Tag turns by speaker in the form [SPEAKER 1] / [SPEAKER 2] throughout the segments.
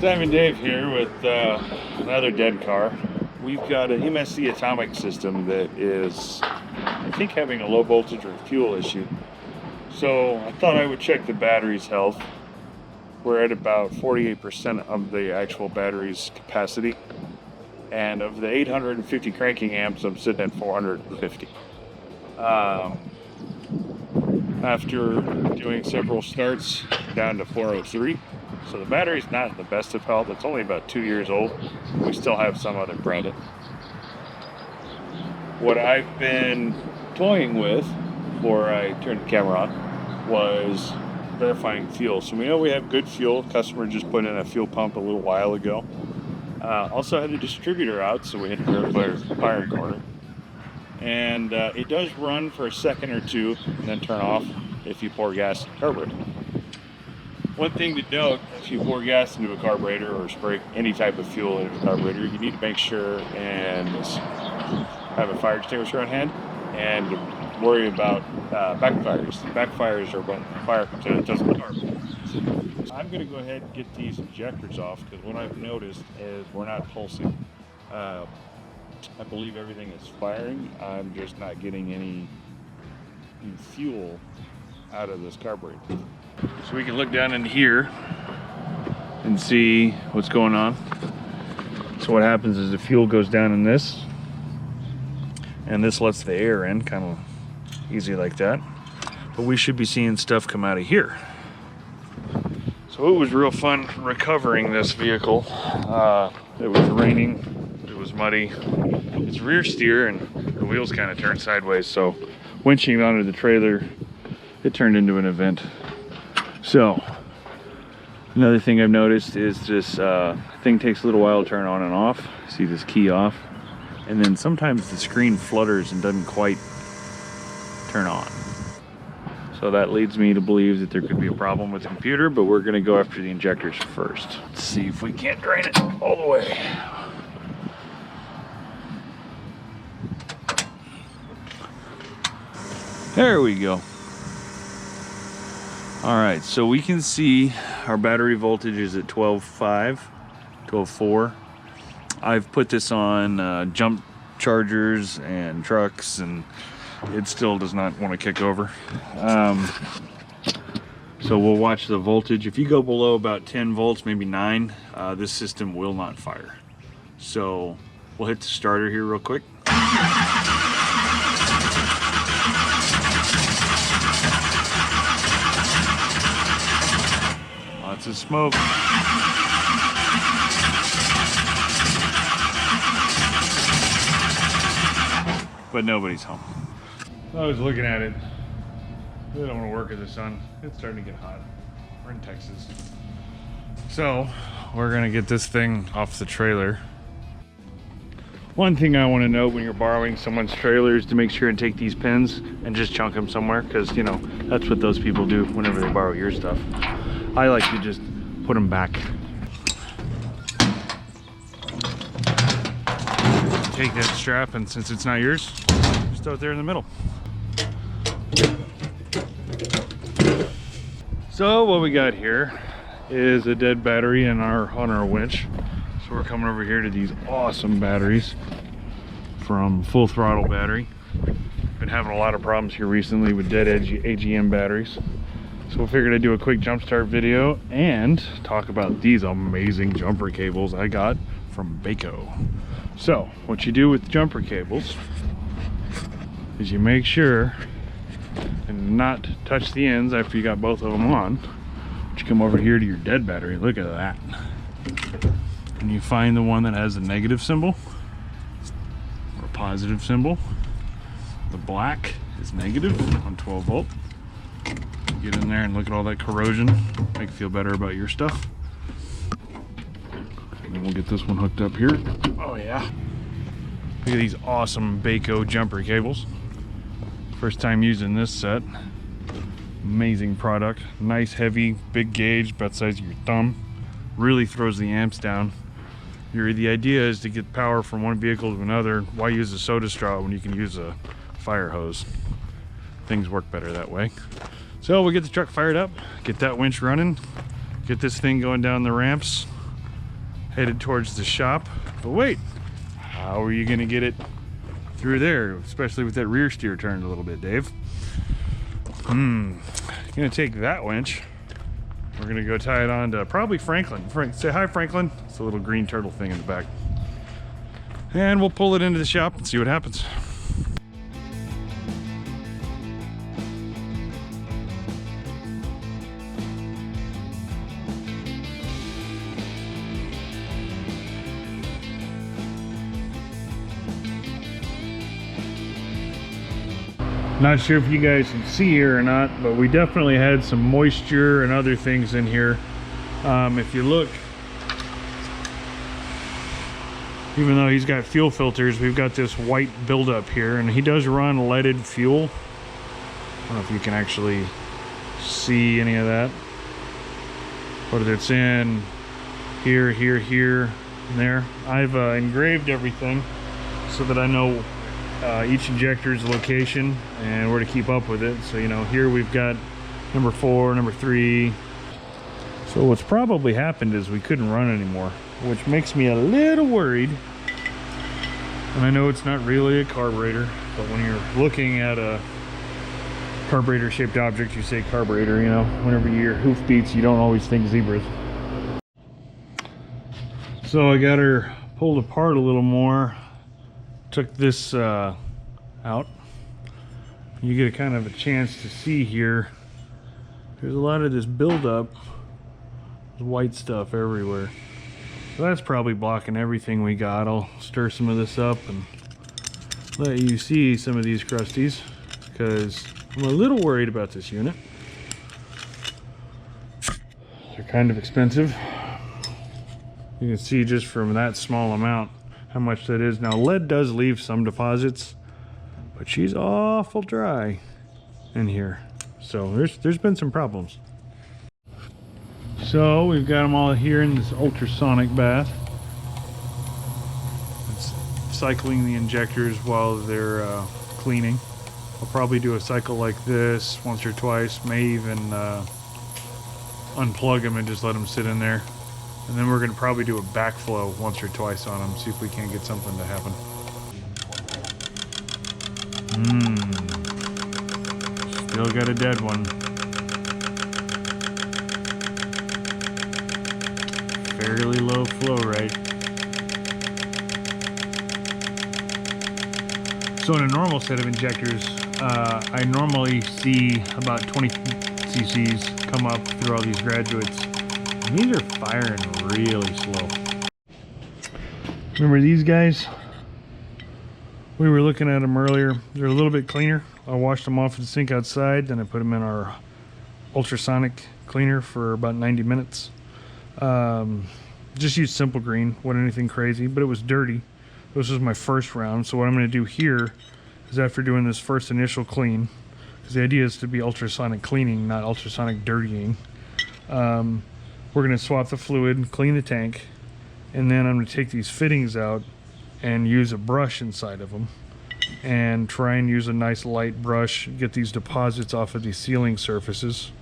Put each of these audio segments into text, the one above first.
[SPEAKER 1] Simon Dave here with another dead car. We've got an MSD Atomic system that is, I think, having a low voltage or fuel issue. So I thought I would check the battery's health. We're at about 48% of the actual battery's capacity. And of the 850 cranking amps, I'm sitting at 450. After doing several starts, down to 403. So the battery's not in the best of health. It's only about 2 years old. We still have some other credit. What I've been toying with before I turned the camera on was verifying fuel. So we know we have good fuel. Customer just put in a fuel pump a little while ago. Also had the distributor out, so we had to verify our firing corner. And it does run for a second or two and then turn off if you pour gas in the carburetor. One thing to note, if you pour gas into a carburetor or spray any type of fuel into a carburetor, you need to make sure and have a fire extinguisher on hand and worry about backfires. Backfires are when the fire comes in and it doesn't carbon. I'm going to go ahead and get these injectors off because what I've noticed is we're not pulsing. I believe everything is firing. I'm just not getting any fuel out of this carburetor. So we can look down in here and see what's going on. So what happens is the fuel goes down in this, and this lets the air in, kind of easy like that. But we should be seeing stuff come out of here. So it was real fun recovering this vehicle. It was raining, it was muddy. It's rear steer and the wheels kind of turned sideways, so winching it onto the trailer, it turned into an event. So another thing I've noticed is this thing takes a little while to turn on and off. See this key off, and then sometimes the screen flutters and doesn't quite turn on. So that leads me to believe that there could be a problem with the computer, but we're going to go after the injectors first. Let's see if we can't drain it all the way. There we go. All right, so we can see our battery voltage is at 12.5, 12.4. I've put this on jump chargers and trucks, and it still does not want to kick over. So we'll watch the voltage. If you go below about 10 volts, maybe 9, this system will not fire. So we'll hit the starter here real quick. Lots of smoke. But nobody's home. I was looking at it. I don't want to work in the sun. It's starting to get hot. We're in Texas. So we're gonna get this thing off the trailer. One thing I want to note when you're borrowing someone's trailer is to make sure and take these pins and just chunk them somewhere, because you know that's what those people do whenever they borrow your stuff. I like to just put them back. Take that strap, and since it's not yours, just throw it there in the middle. So what we got here is a dead battery on our winch. So we're coming over here to these awesome batteries from Full Throttle Battery. Been having a lot of problems here recently with dead AGM batteries. So we figured I'd do a quick jump start video and talk about these amazing jumper cables I got from Baco. So what you do with jumper cables is you make sure and not touch the ends after you got both of them on. But you come over here to your dead battery, look at that. And you find the one that has the negative symbol or a positive symbol. The black is negative on 12 volt. Get in there and look at all that corrosion, make you feel better about your stuff. And then we'll get this one hooked up here. Oh yeah. Look at these awesome Baco jumper cables. First time using this set. Amazing product. Nice, heavy, big gauge, about the size of your thumb. Really throws the amps down. The idea is to get power from one vehicle to another. Why use a soda straw when you can use a fire hose? Things work better that way. So we'll get the truck fired up, get that winch running, get this thing going down the ramps, headed towards the shop. But wait, how are you going to get it through there, especially with that rear steer turned a little bit, Dave? Gonna take that winch. We're gonna go tie it on to probably Franklin. Say hi, Franklin. It's a little green turtle thing in the back. And we'll pull it into the shop and see what happens. Not sure if you guys can see here or not, but we definitely had some moisture and other things in here. If you look, even though he's got fuel filters, we've got this white buildup here, and he does run leaded fuel. I don't know if you can actually see any of that, but it's in here, here, and there. I've engraved everything so that I know each injector's location and where to keep up with it. So, you know, here we've got number 4, number 3. So what's probably happened is we couldn't run anymore, which makes me a little worried. And I know it's not really a carburetor, but when you're looking at a carburetor shaped object, you say carburetor. You know, whenever your hoof beats, you don't always think zebras. So I got her pulled apart a little more. Took this out. You get a kind of a chance to see here. There's a lot of this buildup. There's white stuff everywhere. So that's probably blocking everything we got. I'll stir some of this up and let you see some of these crusties, because I'm a little worried about this unit. They're kind of expensive. You can see just from that small amount how much that is. Now, lead does leave some deposits, but she's awful dry in here. So there's been some problems. So we've got them all here in this ultrasonic bath. It's cycling the injectors while they're cleaning. I'll probably do a cycle like this once or twice, may even unplug them and just let them sit in there. And then we're going to probably do a backflow once or twice on them, see if we can't get something to happen. Still got a dead one. Fairly low flow rate. So in a normal set of injectors, I normally see about 20 cc's come up through all these graduates. And these are firing really slow. Remember these guys? We were looking at them earlier. They're a little bit cleaner. I washed them off at the sink outside, then I put them in our ultrasonic cleaner for about 90 minutes. Just used simple green, wasn't anything crazy, but it was dirty. This was my first round, so what I'm going to do here is, after doing this first initial clean, because the idea is to be ultrasonic cleaning, not ultrasonic dirtying, we're going to swap the fluid, clean the tank, and then I'm going to take these fittings out and use a brush inside of them and try and use a nice light brush, get these deposits off of these sealing surfaces,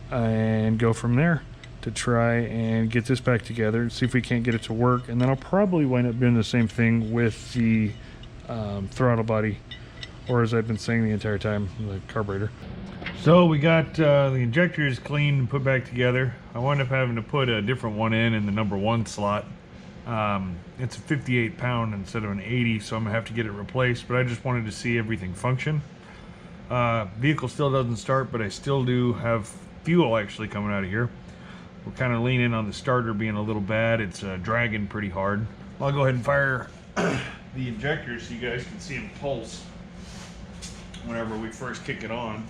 [SPEAKER 1] and go from there to try and get this back together and see if we can't get it to work. And then I'll probably wind up doing the same thing with the throttle body, or as I've been saying the entire time, the carburetor. So we got the injectors cleaned and put back together. I wound up having to put a different one in the number 1 slot. It's a 58 pound instead of an 80, so I'm gonna have to get it replaced, but I just wanted to see everything function. Vehicle still doesn't start, but I still do have fuel actually coming out of here. We're kind of leaning on the starter being a little bad. It's dragging pretty hard. I'll go ahead and fire the injectors so you guys can see them pulse whenever we first kick it on.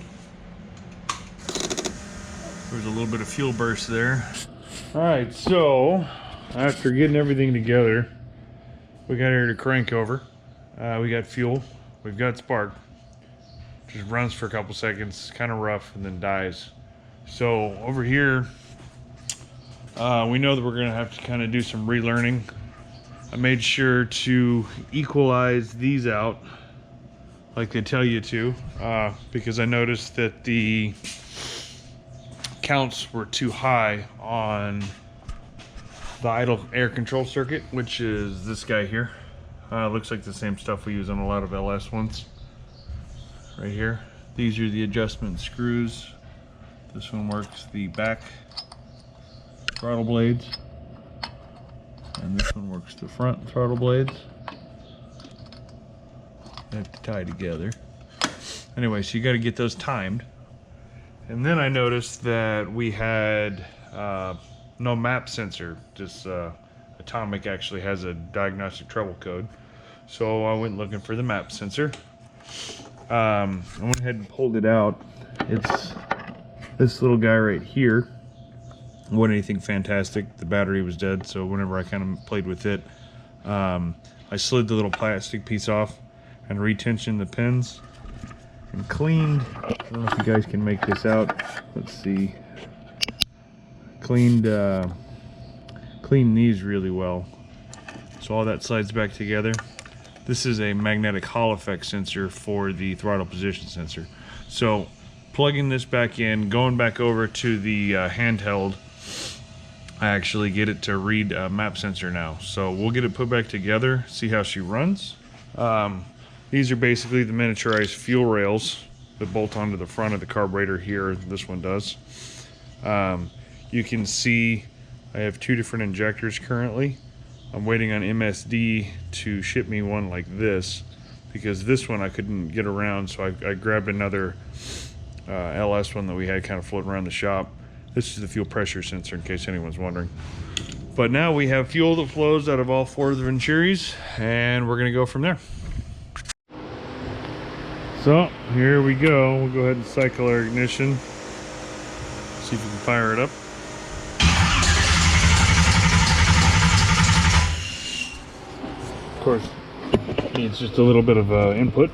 [SPEAKER 1] There's a little bit of fuel burst there. All right, so after getting everything together, we got here to crank over. We got fuel, we've got spark. Just runs for a couple seconds, kind of rough, and then dies. So over here, we know that we're gonna have to kind of do some relearning. I made sure to equalize these out like they tell you to, because I noticed that the counts were too high on the idle air control circuit, which is this guy here. Looks like the same stuff we use on a lot of LS ones. Right here. These are the adjustment screws. This one works the back throttle blades. And this one works the front throttle blades. They have to tie together. Anyway, so you got to get those timed. And then I noticed that we had no map sensor. This Atomic actually has a diagnostic trouble code. So I went looking for the map sensor. I went ahead and pulled it out. It's this little guy right here. It wasn't anything fantastic. The battery was dead, so whenever I kind of played with it, I slid the little plastic piece off and retensioned the pins and cleaned. I don't know if you guys can make this out. Let's see. Cleaned these really well. So all that slides back together. This is a magnetic Hall effect sensor for the throttle position sensor. So plugging this back in, going back over to the handheld, I actually get it to read a map sensor now. So we'll get it put back together, see how she runs. These are basically the miniaturized fuel rails that bolt onto the front of the carburetor here. This one does. You can see I have two different injectors currently. I'm waiting on MSD to ship me one like this, because this one I couldn't get around, so I grabbed another LS one that we had kind of floating around the shop. This is the fuel pressure sensor, in case anyone's wondering. But now we have fuel that flows out of all four of the Venturis, and we're gonna go from there. So here we go. We'll go ahead and cycle our ignition. See if we can fire it up. Of course, needs just a little bit of input.